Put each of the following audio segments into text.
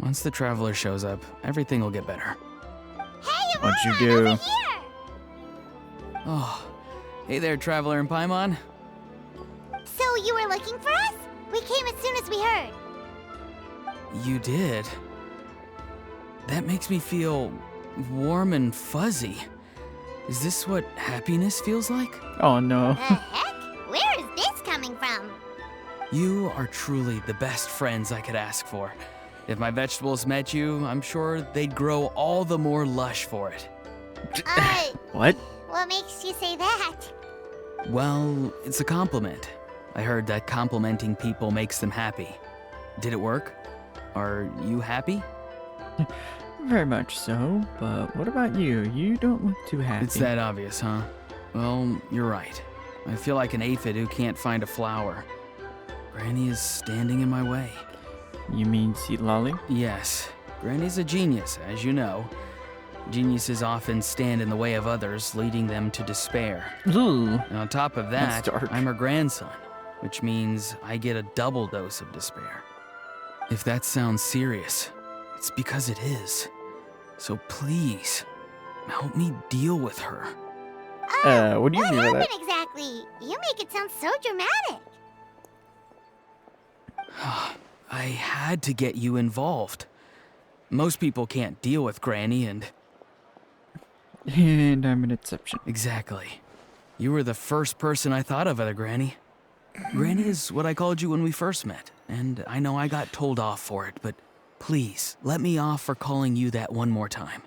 Once the traveler shows up, everything will get better. Hey, What'd you Aurora, do? over here! Oh, hey there, traveler in Paimon. So you were looking for us? We came as soon as we heard. You did? That makes me feel warm and fuzzy. Is this what happiness feels like? Oh no. The heck? Where is this coming from? You are truly the best friends I could ask for. If my vegetables met you, I'm sure they'd grow all the more lush for it. What? What makes you say that? Well, it's a compliment. I heard that complimenting people makes them happy. Did it work? Are you happy? Very much so, but what about you? You don't look too happy. It's that obvious, huh? Well, you're right. I feel like an aphid who can't find a flower. Granny is standing in my way. You mean Seatlolly? Yes, Granny's a genius, as you know. Geniuses often stand in the way of others, leading them to despair. Ooh. And on top of that, That's dark. I'm her grandson, which means I get a double dose of despair. If that sounds serious, it's because it is. So please, help me deal with her. What do you What mean by happened that? exactly? You make it sound so dramatic. I had to get you involved. Most people can't deal with Granny, and And I'm an exception. exactly. You were the first person I thought of, other Granny. Granny is what I called you when we first met, and I know I got told off for it, but please, let me off for calling you that one more time.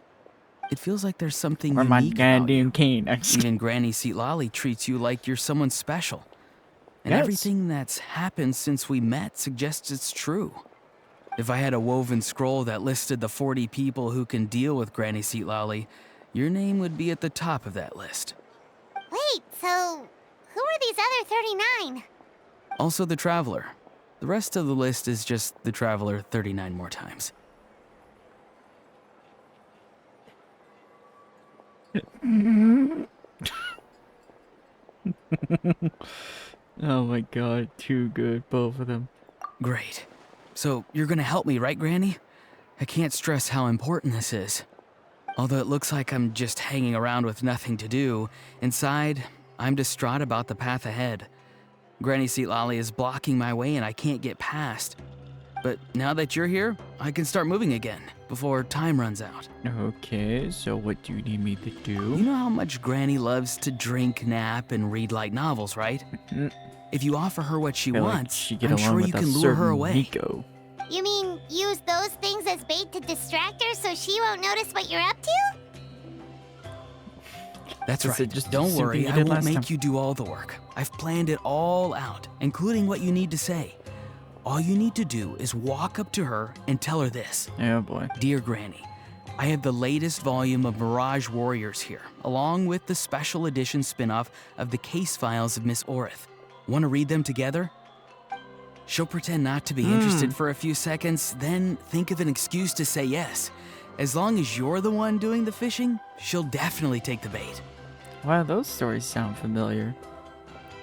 It feels like there's something Or my unique about you. goddamn cane. Even Granny Seatlolly treats you like you're someone special. And Yes. everything that's happened since we met suggests it's true. If I had a woven scroll that listed the 40 people who can deal with Granny Seatlolly, your name would be at the top of that list. Wait, so who are these other 39? Also the Traveler. The rest of the list is just the Traveler 39 more times. Oh my god, too good, both of them. Great. So you're gonna help me, right, Granny? I can't stress how important this is. Although it looks like I'm just hanging around with nothing to do, inside, I'm distraught about the path ahead. Granny Seatlolly is blocking my way and I can't get past. But now that you're here, I can start moving again, before time runs out. Okay, so what do you need me to You do? know how much Granny loves to drink, nap, and read light novels, right? Mm. If you offer her what she Feel like wants, she get I'm along sure with you a can lure her certain away. Nico. You mean use those things as bait to distract her so she won't notice what you're up to? That's Is it right. just Don't the same worry, thing you I did won't last make time? you do all the work. I've planned it all out, including what you need to say. All you need to do is walk up to her and tell her this. Oh boy. Dear Granny, I have the latest volume of Mirage Warriors here, along with the special edition spin-off of the case files of Miss Orith. Want to read them together? She'll pretend not to be interested for a few seconds, then think of an excuse to say yes. As long as you're the one doing the fishing, she'll definitely take the bait. Wow, those stories sound familiar.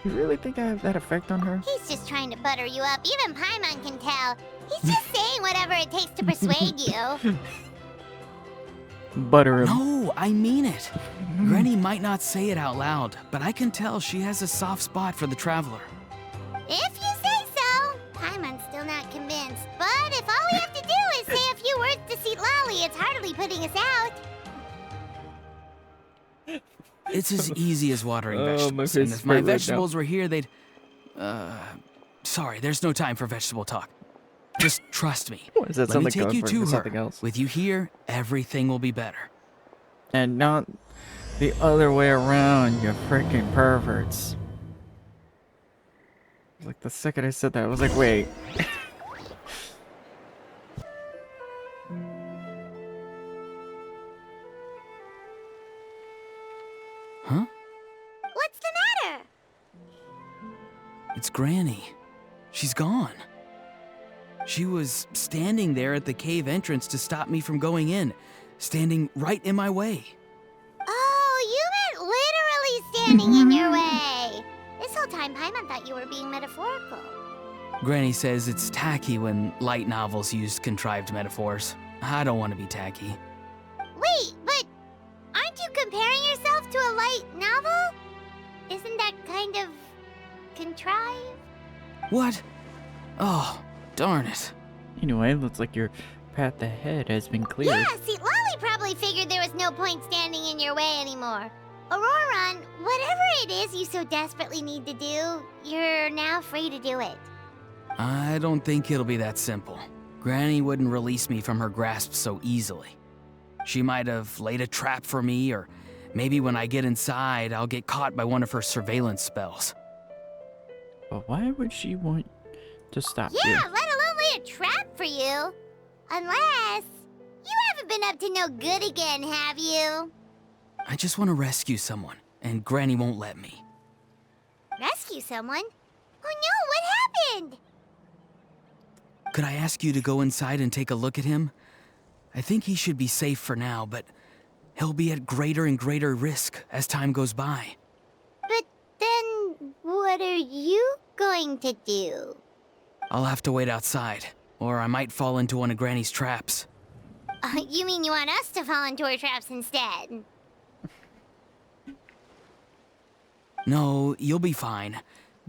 You really think I have that effect on her? He's just trying to butter you up. Even Paimon can tell. He's just saying whatever it takes to persuade you. Butter him. No, I mean it. Granny might not say it out loud, but I can tell she has a soft spot for the Traveler. If you say so. Paimon's still not convinced. But if all we have to do is say a few words to Seatlolly, it's hardly putting us out. It's as easy as watering Oh, my vegetables. face And is if my hurt right now. vegetables were here, they'd... Sorry, there's no time for vegetable talk. Just trust me. What does that Let sound me like take going you for to her. something else? With you here, everything will be better. And not the other way around, you freaking perverts. Like the second I said that, I was like, wait. Huh? What's the matter? It's Granny. She's gone. She was standing there at the cave entrance to stop me from going in, standing right in my way. Oh, you meant literally standing in your way. This whole time, Paimon thought you were being metaphorical. Granny says it's tacky when light novels use contrived metaphors. I don't want to be tacky. Wait, but aren't you comparing yourself to a light novel? Isn't that kind of contrived? What? Oh, darn it. Anyway, looks like your path ahead has been cleared. Yeah, see, Lolly probably figured there was no point standing in your way anymore. Auroron, whatever it is you so desperately need to do, you're now free to do it. I don't think it'll be that simple. Granny wouldn't release me from her grasp so easily. She might have laid a trap for me, or maybe when I get inside, I'll get caught by one of her surveillance spells. But why would she want to stop you? Yeah, let alone lay a trap for you. Unless you haven't been up to no good again, have you? I just want to rescue someone, and Granny won't let me. Rescue someone? Oh no, what happened? Could I ask you to go inside and take a look at him? I think he should be safe for now, but he'll be at greater and greater risk as time goes by. But then, what are you going to do? I'll have to wait outside, or I might fall into one of Granny's traps. You mean you want us to fall into her traps instead? No, you'll be fine.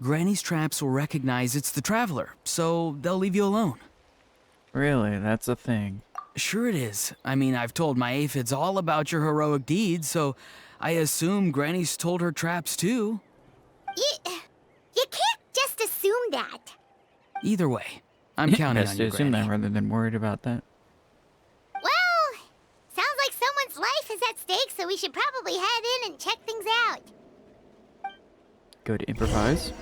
Granny's traps will recognize it's the Traveler, so they'll leave you alone. Really? That's a thing. Sure it is. I mean, I've told my aphids all about your heroic deeds, so I assume Granny's told her traps too. You can't just assume that. Either way, I'm counting Best on to you, assume Granny. that rather than worried about that. Well, sounds like someone's life is at stake, so we should probably head in and check things out. Go to improvise.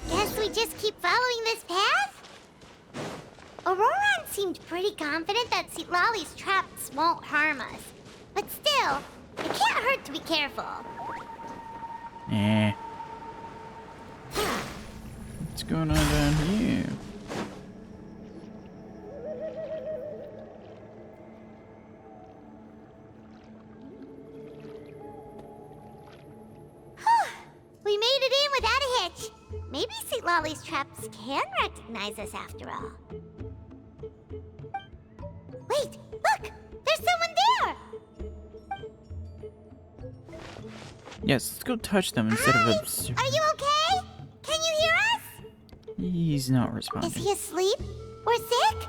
Guess we just keep following this path? Auroron seemed pretty confident that Lolly's traps won't harm us. But still, it can't hurt to be careful. Eh. What's going on down here? We made it in without a hitch. Maybe St. Lolly's traps can recognize us after all. Wait, look! There's someone there! Yes, let's go touch them instead of Hi! observing. Are you okay? Can you hear us? He's not Is responding. he asleep? Or sick?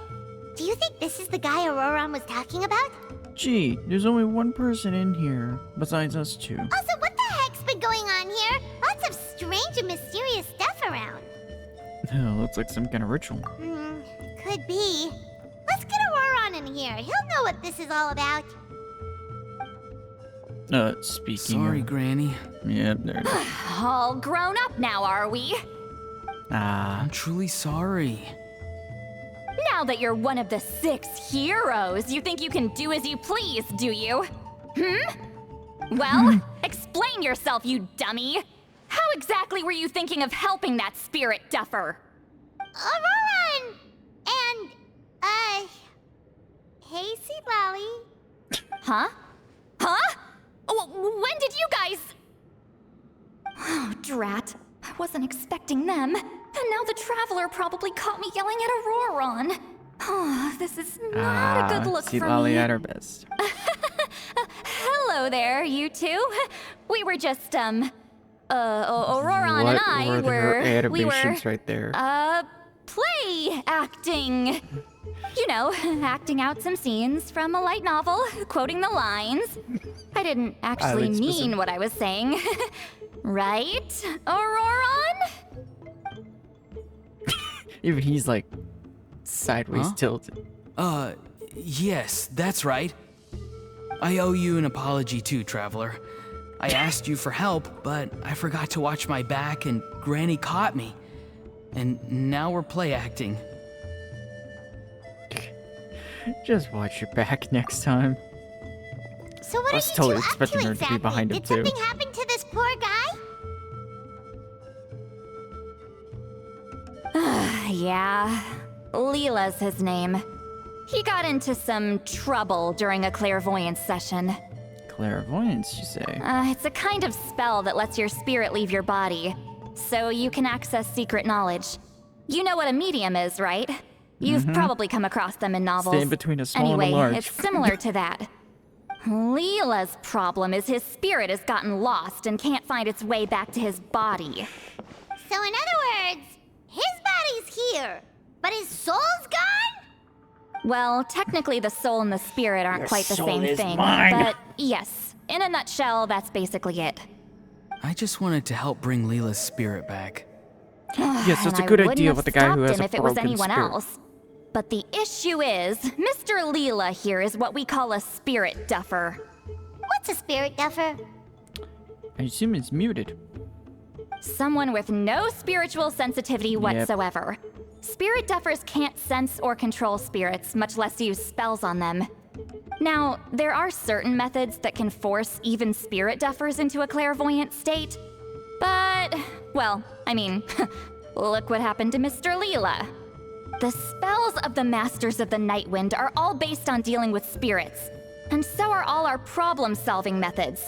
Do you think this is the guy Auroron was talking about? Gee, there's only one person in here, besides us two. Also, what the heck's been going on here? Lots of strange and mysterious stuff around. Looks like some kind of ritual. Could be. Let's get Auroron in here. He'll know what this is all about. Speaking Sorry, of... Granny. Yep, there it is. All grown up now, are we? Ah, I'm truly sorry. Now that you're one of the 6 heroes, you think you can do as you please, do you? Well, explain yourself, you dummy. How exactly were you thinking of helping that spirit duffer? Auroron! And, hey, Seed Lolly. Huh? Huh? When did you guys... Oh, drat. I wasn't expecting them. And now the Traveler probably caught me yelling at Auroron. Oh, this is not a good look see for Lolly me. at her best. Hello there, you two. We were just, Auroron What and I were her animations we were, right there? play acting. You know, acting out some scenes from a light novel, quoting the lines. I didn't actually like mean specific- what I was saying. Right, Auroron? Even he's like sideways Huh? tilted. Yes, that's right. I owe you an apology too, Traveler. I asked you for help, but I forgot to watch my back and Granny caught me. And now we're play acting. Just watch your back next time. So what I are was you totally two up expecting to her to be exactly? behind him, Did too. something happen to this poor guy? Yeah, Leela's his name. He got into some trouble during a clairvoyance session. Clairvoyance, you say? It's a kind of spell that lets your spirit leave your body, so you can access secret knowledge. You know what a medium is, right? You've probably come across them in novels. Stay in between a small and a Anyway, large. it's similar to that. Leela's problem is his spirit has gotten lost and can't find its way back to his body. So in other words, his body's here, but his soul's gone? Well, technically the soul and the spirit aren't Your quite the soul same is thing. mine. But yes, in a nutshell, that's basically it. I just wanted to help bring Leela's spirit back. Yes, that's And a good I wouldn't idea have with the guy who stopped has him a if it was broken anyone spirit. else. But the issue is, Mr. Leela here is what we call a spirit duffer. What's a spirit duffer? I assume it's muted. Someone with no spiritual sensitivity whatsoever. Spirit duffers can't sense or control spirits, much less use spells on them. Now, there are certain methods that can force even spirit duffers into a clairvoyant state. But, well, I mean, look what happened to Mr. Leela. The spells of the Masters of the Nightwind are all based on dealing with spirits, and so are all our problem-solving methods.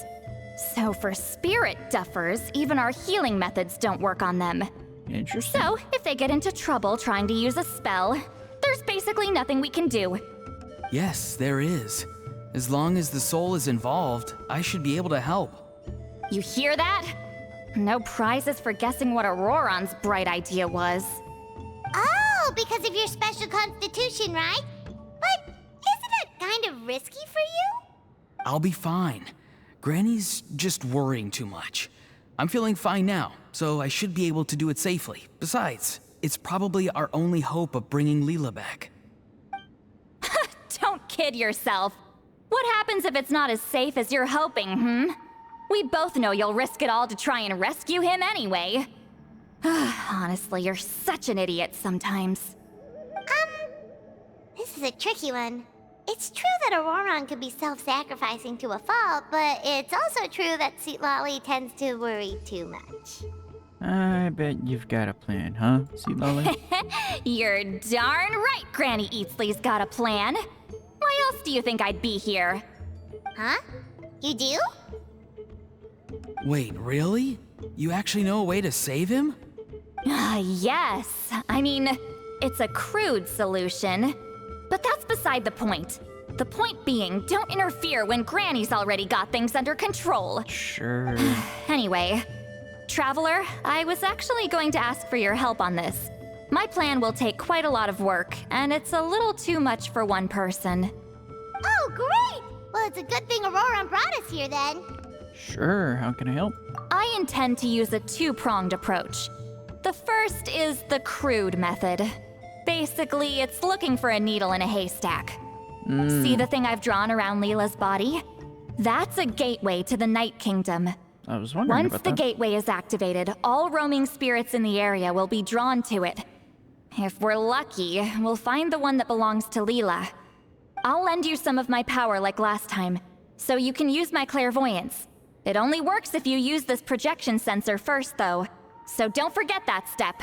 So for spirit duffers, even our healing methods don't work on them. Interesting. So, if they get into trouble trying to use a spell, there's basically nothing we can do. Yes, there is. As long as the soul is involved, I should be able to help. You hear that? No prizes for guessing what Auroron's bright idea was. Oh, because of your special constitution, right? But isn't it kind of risky for you? I'll be fine. Granny's just worrying too much. I'm feeling fine now, so I should be able to do it safely. Besides, it's probably our only hope of bringing Leela back. Don't kid yourself. What happens if it's not as safe as you're hoping, We both know you'll risk it all to try and rescue him anyway. Honestly, you're such an idiot sometimes. This is a tricky one. It's true that Auroron could be self-sacrificing to a fault, but it's also true that Lolly tends to worry too much. I bet you've got a plan, huh, Sea Lolly? You're darn right Granny Eatsley's got a plan. Why else do you think I'd be here? Huh? You do? Wait, really? You actually know a way to save him? Yes. I mean, it's a crude solution. But that's beside the point. The point being, don't interfere when Granny's already got things under control. Sure. Anyway, Traveler, I was actually going to ask for your help on this. My plan will take quite a lot of work, and it's a little too much for one person. Oh, great! Well, it's a good thing Auroron brought us here then. Sure, how can I help? I intend to use a two-pronged approach. The first is the crude method. Basically, it's looking for a needle in a haystack. See the thing I've drawn around Leela's body? That's a gateway to the Night Kingdom. I was wondering Once about the that. gateway is activated, all roaming spirits in the area will be drawn to it. If we're lucky, we'll find the one that belongs to Leela. I'll lend you some of my power like last time, so you can use my clairvoyance. It only works if you use this projection sensor first, though, so don't forget that step.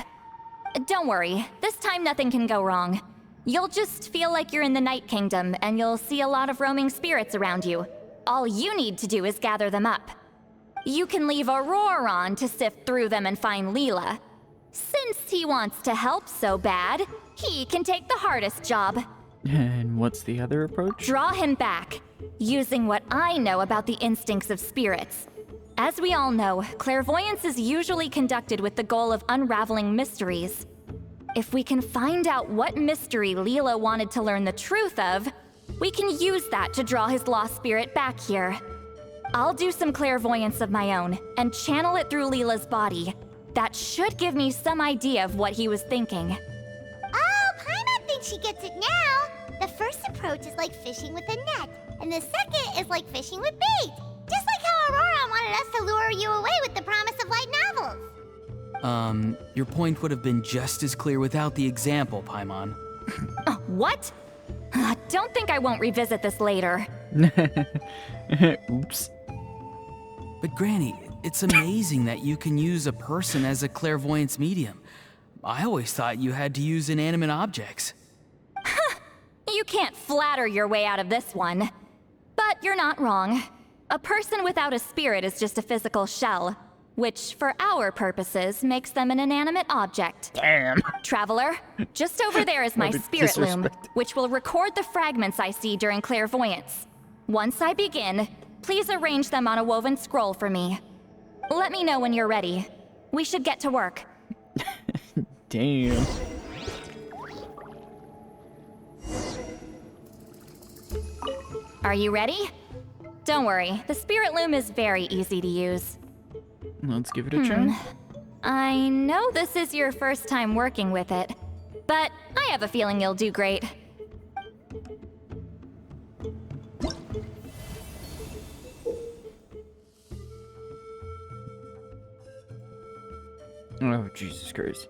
Don't worry, this time nothing can go wrong. You'll just feel like you're in the Night Kingdom, and you'll see a lot of roaming spirits around you. All you need to do is gather them up. You can leave Auroron to sift through them and find Leela. Since he wants to help so bad, he can take the hardest job. And what's the other approach? Draw him back, using what I know about the instincts of spirits. As we all know, clairvoyance is usually conducted with the goal of unraveling mysteries. If we can find out what mystery Leela wanted to learn the truth of, we can use that to draw his lost spirit back here. I'll do some clairvoyance of my own and channel it through Leela's body. That should give me some idea of what he was thinking. Oh, Paimon thinks she gets it now. The first approach is like fishing with a net, and the second is like fishing with bait. Just like how Auroron wanted us to lure you away with the promise of light novels. Your point would have been just as clear without the example, Paimon. What? Don't think I won't revisit this later. Oops. But Granny, it's amazing that you can use a person as a clairvoyance medium. I always thought you had to use inanimate objects. You can't flatter your way out of this one. But you're not wrong. A person without a spirit is just a physical shell, which, for our purposes, makes them an inanimate object. Damn. Traveler, just over there is my What a spirit loom, disrespect. which will record the fragments I see during clairvoyance. Once I begin, please arrange them on a woven scroll for me. Let me know when you're ready. We should get to work. Damn. Are you ready? Don't worry, the spirit loom is very easy to use. Let's give it a try. I know this is your first time working with it, but I have a feeling you'll do great. Oh, Jesus Christ.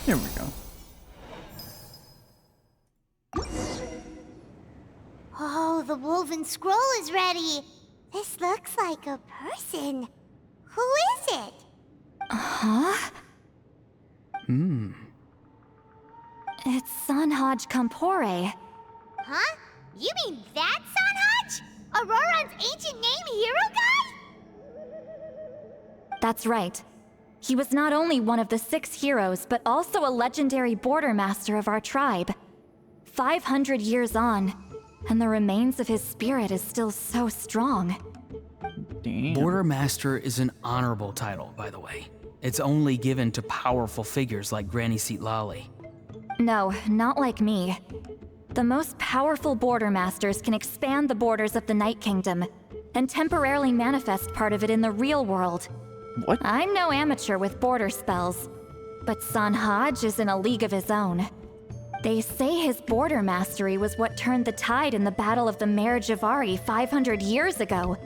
There we go. Oh, the woven scroll is ready. This looks like a person. Who is it? It's Sanhaj Kampore. Huh? You mean that Sanhaj? Auroran's ancient name hero guy? That's right. He was not only one of the 6 heroes, but also a legendary border master of our tribe. 500 years on, and the remains of his spirit is still so strong. Damn. Border Master is an honorable title, by the way. It's only given to powerful figures like Granny Seatlali. No, not like me. The most powerful border masters can expand the borders of the Night Kingdom and temporarily manifest part of it in the real world. What? I'm no amateur with border spells, but Sanhaj is in a league of his own. They say his border mastery was what turned the tide in the Battle of the Mare Javari 500 years ago.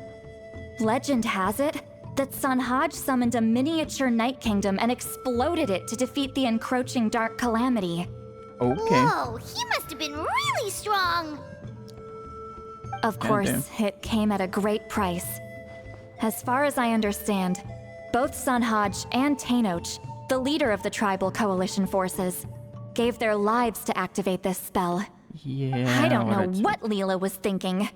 Legend has it that Sanhaj summoned a miniature Night Kingdom and exploded it to defeat the encroaching Dark Calamity. Okay. Whoa, he must have been really strong. Of course, it came at a great price. As far as I understand, both Sanhaj and Tainoch, the leader of the tribal coalition forces, gave their lives to activate this spell. Yeah. I don't know that's- what Leela was thinking.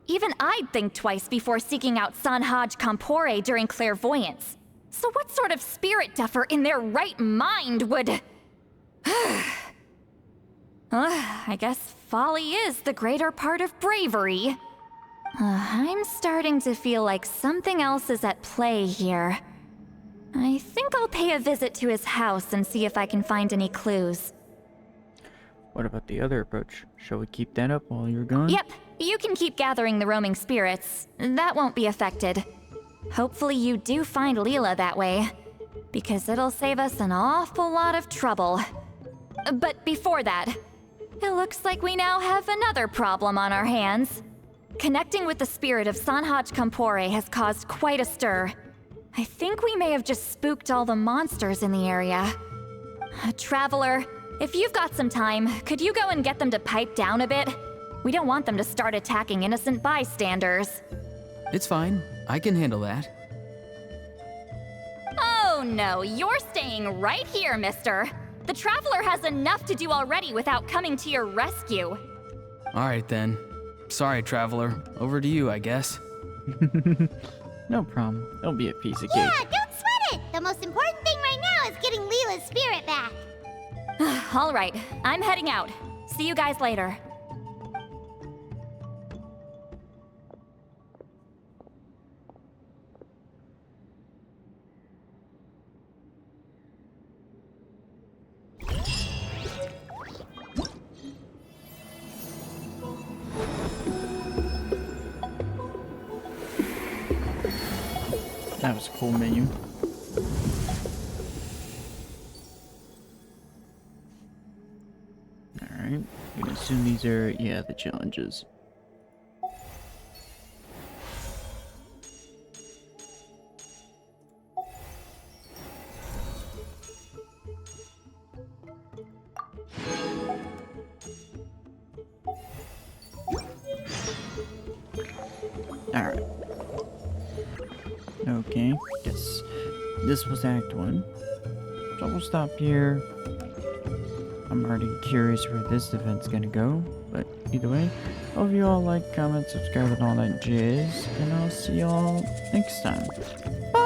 Even I'd think twice before seeking out Sanhaj Kampore during clairvoyance. So what sort of spirit duffer in their right mind would... I guess folly is the greater part of bravery. I'm starting to feel like something else is at play here. I think I'll pay a visit to his house and see if I can find any clues. What about the other approach? Shall we keep that up while you're gone? Yep, you can keep gathering the roaming spirits. That won't be affected. Hopefully you do find Leela that way, because it'll save us an awful lot of trouble. But before that, it looks like we now have another problem on our hands. Connecting with the spirit of Sanhaj Kampore has caused quite a stir. I think we may have just spooked all the monsters in the area. Traveler, if you've got some time, could you go and get them to pipe down a bit? We don't want them to start attacking innocent bystanders. It's fine. I can handle that. Oh no, you're staying right here, mister. The Traveler has enough to do already without coming to your rescue. All right then. Sorry, Traveler. Over to you, I guess. No problem. It'll be a piece of Yeah, cake. don't sweat it. The most important thing right now is getting Leela's spirit back. All right, I'm heading out. See you guys later. That was a cool menu. Alright. assume these are, yeah, the challenges. Alright. Okay, yes. This was Act 1. So we'll stop here. I'm already curious where this event's gonna go, but either way, hope you all like, comment, subscribe, and all that jizz, and I'll see y'all next time. Bye!